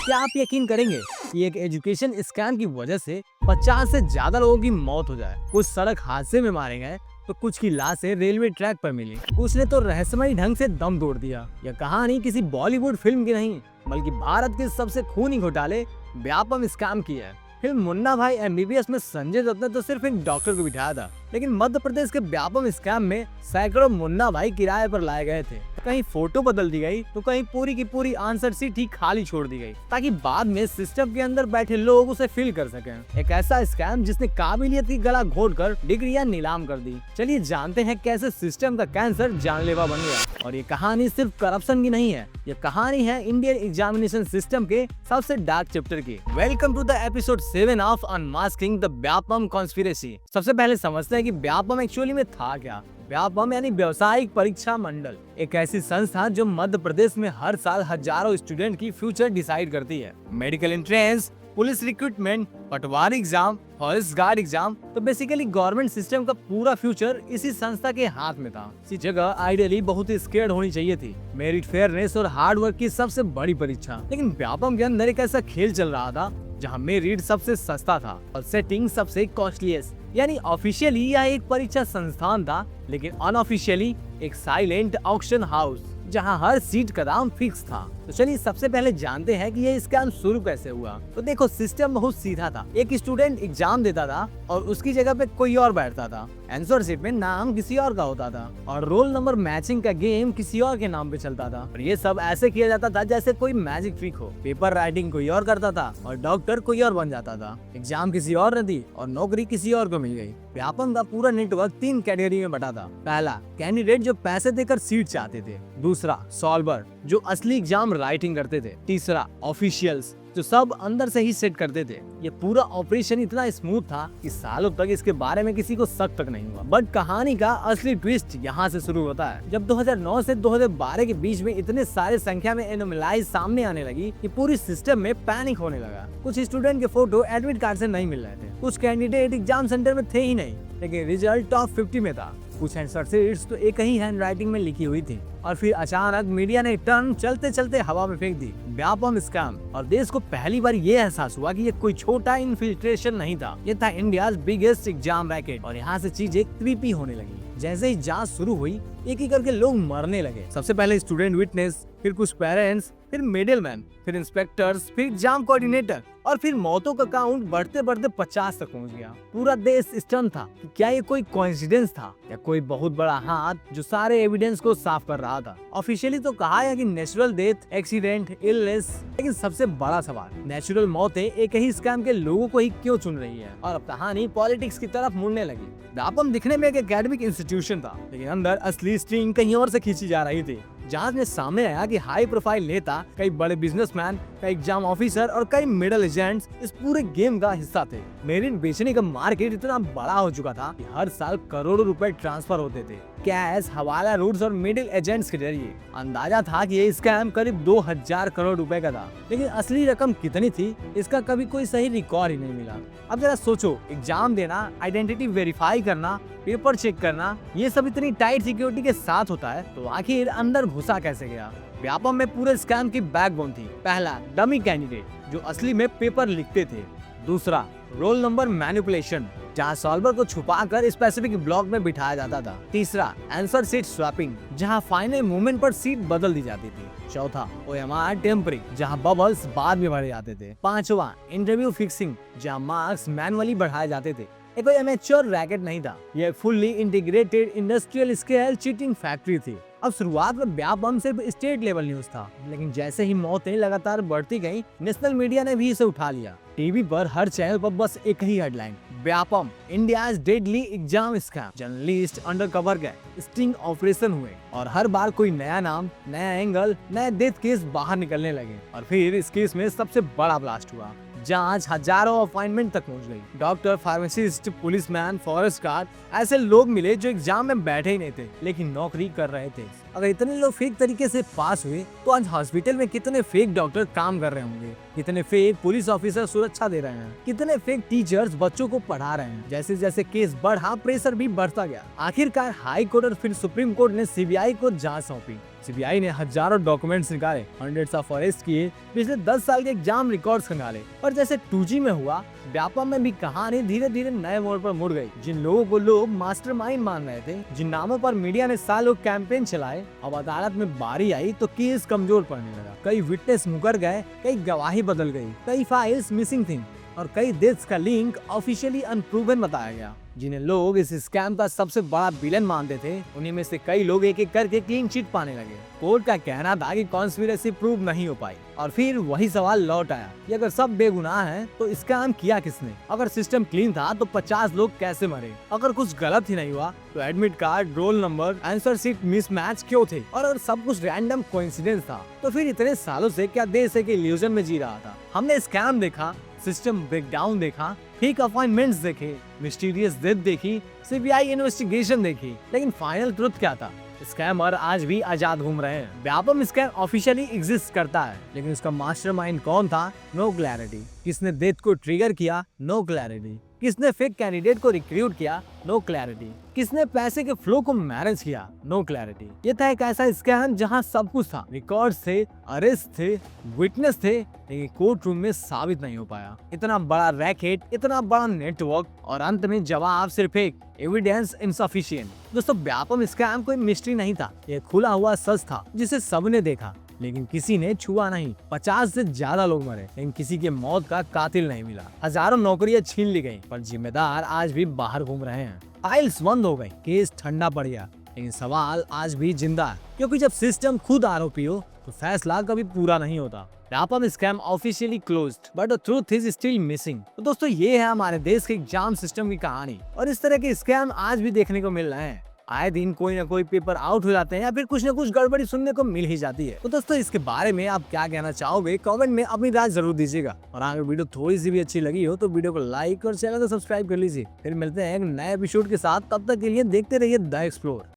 क्या आप यकीन करेंगे कि एक एजुकेशन स्कैम की वजह से 50 से ज्यादा लोगों की मौत हो जाए। कुछ सड़क हादसे में मारे गए तो कुछ की लाशें रेलवे ट्रैक पर मिली। कुछ ने तो रहस्यमयी ढंग से दम तोड़ दिया। यह कहानी किसी बॉलीवुड फिल्म की नहीं बल्कि भारत के सबसे खूनी घोटाले व्यापम स्कैम की है। फिल्म मुन्ना भाई MBBS में संजय दत्त ने तो सिर्फ एक डॉक्टर को बिठाया था, लेकिन मध्य प्रदेश के व्यापम स्कैम में सैकड़ों मुन्ना भाई किराए पर लाए गए थे। कहीं फोटो बदल दी गई तो कहीं पूरी की पूरी आंसर शीट ही खाली छोड़ दी गई, ताकि बाद में सिस्टम के अंदर बैठे लोग उसे फिल कर सकें। एक ऐसा स्कैम जिसने काबिलियत की गला घोटकर डिग्रियां नीलाम कर दी। चलिए जानते हैं कैसे सिस्टम का कैंसर जानलेवा बन गया। और ये कहानी सिर्फ करप्शन की नहीं है, ये कहानी है इंडियन एग्जामिनेशन सिस्टम के सबसे डार्क चैप्टर की। Welcome to the episode 7 of unmasking the Vyapam conspiracy. सबसे पहले समझते हैं कि व्यापम एक्चुअली में था क्या। व्यापम यानी व्यवसायिक परीक्षा मंडल, एक ऐसी संस्था जो मध्य प्रदेश में हर साल हजारों स्टूडेंट की फ्यूचर डिसाइड करती है। मेडिकल एंट्रेंस, पुलिस रिक्रूटमेंट, पटवारी एग्जाम, फॉरेस्ट गार्ड एग्जाम, तो बेसिकली गवर्नमेंट सिस्टम का पूरा फ्यूचर इसी संस्था के हाथ में था। इसी जगह आइडियली बहुत ही स्केर्ड होनी चाहिए थी। मेरिट, फेयरनेस और हार्ड वर्क की सबसे बड़ी परीक्षा। लेकिन व्यापम के अंदर एक ऐसा खेल चल रहा था जहां मेरिट सबसे सस्ता था और सेटिंग सबसे कॉस्टलीस्ट। यानी ऑफिशियली यह एक परीक्षा संस्थान था, लेकिन अनऑफिशियली एक साइलेंट ऑक्शन हाउस जहां हर सीट का दाम फिक्स था। तो चलिए सबसे पहले जानते हैं कि ये स्कैम शुरू कैसे हुआ। तो देखो, सिस्टम बहुत सीधा था। एक स्टूडेंट एग्जाम देता था और उसकी जगह पे कोई और बैठता था। आंसर शीट में नाम किसी और का होता था और रोल नंबर मैचिंग का गेम किसी और के नाम पे चलता था। और ये सब ऐसे किया जाता था जैसे कोई मैजिक ट्रिक हो। पेपर राइटिंग कोई और करता था और डॉक्टर कोई और बन जाता था। एग्जाम किसी और ने दी और नौकरी किसी और को मिल गई। व्यापम का पूरा नेटवर्क 3 कैटेगरी में बटा था। पहला, कैंडिडेट जो पैसे देकर सीट चाहते थे। दूसरा, सॉल्वर जो असली एग्जाम राइटिंग करते थे। तीसरा, ऑफिशियल्स जो सब अंदर से ही सेट करते थे। ये पूरा ऑपरेशन इतना स्मूथ था कि सालों तक इसके बारे में किसी को शक तक नहीं हुआ। बट कहानी का असली ट्विस्ट यहाँ से शुरू होता है, जब 2009 से 2012 के बीच में इतने सारे संख्या में एनोमलाइज सामने आने लगी कि पूरी सिस्टम में पैनिक होने लगा। कुछ स्टूडेंट के फोटो एडमिट कार्ड से नहीं मिल रहे थे, कुछ कैंडिडेट एग्जाम सेंटर में थे ही नहीं, लेकिन रिजल्ट टॉप 50 में था। कुछ आंसर शीट्स तो एक ही हैंड राइटिंग में लिखी हुई थी। और फिर अचानक मीडिया ने टर्न चलते चलते हवा में फेंक दी, व्यापम स्कैम। और देश को पहली बार ये एहसास हुआ कि ये कोई छोटा इन्फिल्ट्रेशन नहीं था, ये था इंडियाज बिगेस्ट एग्जाम रैकेट। और यहाँ से चीजें क्रीपी होने लगी। जैसे ही जांच शुरू हुई, एक एक करके लोग मरने लगे। सबसे पहले स्टूडेंट विटनेस, फिर कुछ पेरेंट्स, फिर मिडिलमैन, फिर इंस्पेक्टर्स, फिर एग्जाम कोऑर्डिनेटर, और फिर मौतों का काउंट बढ़ते बढ़ते 50 तक पहुंच गया। पूरा देश स्टन था कि क्या ये कोई कोइंसिडेंस था या कोई बहुत बड़ा हाथ जो सारे एविडेंस को साफ कर रहा था। ऑफिशियली तो कहा है कि नेचुरल डेथ, एक्सीडेंट, इलनेस, लेकिन सबसे बड़ा सवाल, नेचुरल मौतें एक ही स्कैम के लोगों को ही क्यों चुन रही है। और अब कहानी पॉलिटिक्स की तरफ मुड़ने लगी। व्यापम दिखने में एक एकेडमिक इंस्टीट्यूशन था, लेकिन अंदर असली स्ट्रिंग कहीं और से खींची जा रही थी। जांच में सामने आया कि हाई प्रोफाइल नेता, कई बड़े बिजनेसमैन, कई एग्जाम ऑफिसर और कई मिडिल एजेंट्स इस पूरे गेम का हिस्सा थे। मेरिट बेचने का मार्केट इतना बड़ा हो चुका था कि हर साल करोड़ों रुपए ट्रांसफर होते थे, कैश, हवाला रूट्स और मिडिल एजेंट्स के जरिए। अंदाजा था कि ये स्कैम करीब 2000 करोड़ रुपए का था, लेकिन असली रकम कितनी थी इसका कभी कोई सही रिकॉर्ड ही नहीं मिला। अब जरा सोचो, एग्जाम देना, आइडेंटिटी वेरीफाई करना, पेपर चेक करना, ये सब इतनी टाइट सिक्योरिटी के साथ होता है, तो आखिर अंदर घुसा कैसे गया। व्यापम में पूरे स्कैम की बैकबोन थी। पहला, डमी कैंडिडेट जो असली में पेपर लिखते थे। दूसरा, रोल नंबर मैनिपुलेशन जहां सॉल्वर को छुपाकर स्पेसिफिक ब्लॉक में बिठाया जाता था। तीसरा, आंसर शीट स्वैपिंग जहां फाइनल मोमेंट पर सीट बदल दी जाती थी। चौथा, OMR टेम्परिंग जहां बबल्स बाद में भरे जाते थे। पांचवा, इंटरव्यू फिक्सिंग जहां मार्क्स मैनुअली बढ़ाए जाते थे। ये कोई अमेच्योर रैकेट नहीं था, ये fully integrated industrial scale cheating factory थी। अब शुरुआत में व्यापम सिर्फ स्टेट लेवल न्यूज था, लेकिन जैसे ही मौतें लगातार बढ़ती गईं, नेशनल मीडिया ने भी इसे उठा लिया। टीवी पर हर चैनल पर बस एक ही headline, Vyapam India's deadly exam scam. Journalist undercover गए, स्टिंग ऑपरेशन हुए और हर बार कोई नया नाम, नया एंगल, नए डेथ केस बाहर निकलने लगे। और फिर इस केस में सबसे बड़ा ब्लास्ट हुआ। जांच हजारों अपॉइंटमेंट तक पहुंच गई। Doctor, pharmacist, policeman, forest guard, ऐसे लोग मिले जो एग्जाम में बैठे ही नहीं थे लेकिन नौकरी कर रहे थे। अगर इतने लोग फेक तरीके से पास हुए तो आज हॉस्पिटल में कितने फेक डॉक्टर काम कर रहे होंगे, कितने फेक पुलिस ऑफिसर सुरक्षा दे रहे हैं, कितने फेक टीचर्स बच्चों को पढ़ा रहे हैं। जैसे जैसे केस बढ़ा, प्रेशर भी बढ़ता गया। आखिरकार हाई कोर्ट और फिर सुप्रीम कोर्ट ने CBI को जांच सौंपी। सीबीआई ने हजारों डॉक्यूमेंट्स निकाले, हंड्रेड्स ऑफ अरेस्ट किए, पिछले 10 साल के एग्जाम रिकॉर्ड्स खंगाले। और जैसे 2G में हुआ, व्यापम में भी कहानी धीरे धीरे नए मोड़ पर मुड़ गई। जिन लोगों को लोग मास्टरमाइंड मान रहे थे, जिन नामों पर मीडिया ने सालों कैंपेन चलाए, अब अदालत में बारी आई तो केस कमजोर पड़ने लगा। कई विटनेस मुकर गए, कई गवाही बदल गई, कई फाइल्स मिसिंग थी और कई डेथ्स का लिंक ऑफिशियली अनप्रूवन बताया गया। जिन्हें लोग इस स्कैम का सबसे बड़ा विलन मानते थे, उन्हीं में से कई लोग एक एक करके क्लीन चिट पाने लगे। कोर्ट का कहना था कि कॉन्स्पिरेसी प्रूव नहीं हो पाई और फिर वही सवाल लौट आया कि अगर सब बेगुनाह हैं तो स्कैम किया किसने? अगर सिस्टम क्लीन था तो 50 लोग कैसे मरे? अगर कुछ गलत ही नहीं हुआ तो admit card, roll number, answer sheet mismatch क्यों थे? और अगर सब कुछ रैंडम कोइंसिडेंस था तो फिर इतने सालों से क्या देश एक इल्यूजन में जी रहा था? हमने स्कैम देखा, सिस्टम ब्रेकडाउन देखा, फेक अपॉइंटमेंट्स देखे, मिस्टीरियस डेथ देखी, सीबीआई इन्वेस्टिगेशन देखी, लेकिन फाइनल ट्रुथ क्या था? स्कैमर आज भी आजाद घूम रहे हैं। व्यापम स्कैम ऑफिशियली एग्जिस्ट करता है, लेकिन उसका मास्टरमाइंड कौन था? No clarity. किसने डेथ को ट्रिगर किया? No clarity. किसने फेक कैंडिडेट को रिक्रूट किया? No clarity. किसने पैसे के फ्लो को मैनेज किया? No clarity. ये था एक ऐसा स्कैम जहां सब कुछ था, रिकॉर्ड्स थे, अरेस्ट थे, विटनेस थे, लेकिन कोर्ट रूम में साबित नहीं हो पाया। इतना बड़ा रैकेट, इतना बड़ा नेटवर्क और अंत में जवाब सिर्फ एक, एविडेंस इनसफिशिएंट। दोस्तों, व्यापम स्कैम कोई मिस्ट्री नहीं था, ये खुला हुआ सच था जिसे सबने देखा लेकिन किसी ने छुआ नहीं। 50 से ज्यादा लोग मरे लेकिन किसी के मौत का कातिल नहीं मिला। हजारों नौकरियां छीन ली गयी पर जिम्मेदार आज भी बाहर घूम रहे हैं। फाइल्स बंद हो गई, केस ठंडा पड़ गया, लेकिन सवाल आज भी जिंदा है, क्योंकि जब सिस्टम खुद आरोपी हो तो फैसला कभी पूरा नहीं होता। Vyapam scam officially closed but the truth is still missing. तो दोस्तों, ये है हमारे देश के एग्जाम सिस्टम की कहानी और इस तरह के स्कैम आज भी देखने को मिल रहे हैं। आए दिन कोई ना कोई पेपर आउट हो जाते हैं या फिर कुछ ना कुछ गड़बड़ी सुनने को मिल ही जाती है। तो दोस्तों, इसके बारे में आप क्या कहना चाहोगे? कमेंट में अपनी राय जरूर दीजिएगा और अगर वीडियो थोड़ी सी भी अच्छी लगी हो तो वीडियो को लाइक और चैनल को सब्सक्राइब कर लीजिए। फिर मिलते हैं एक नए एपिसोड के साथ, तब तक के लिए देखते रहिए द एक्सप्लोर।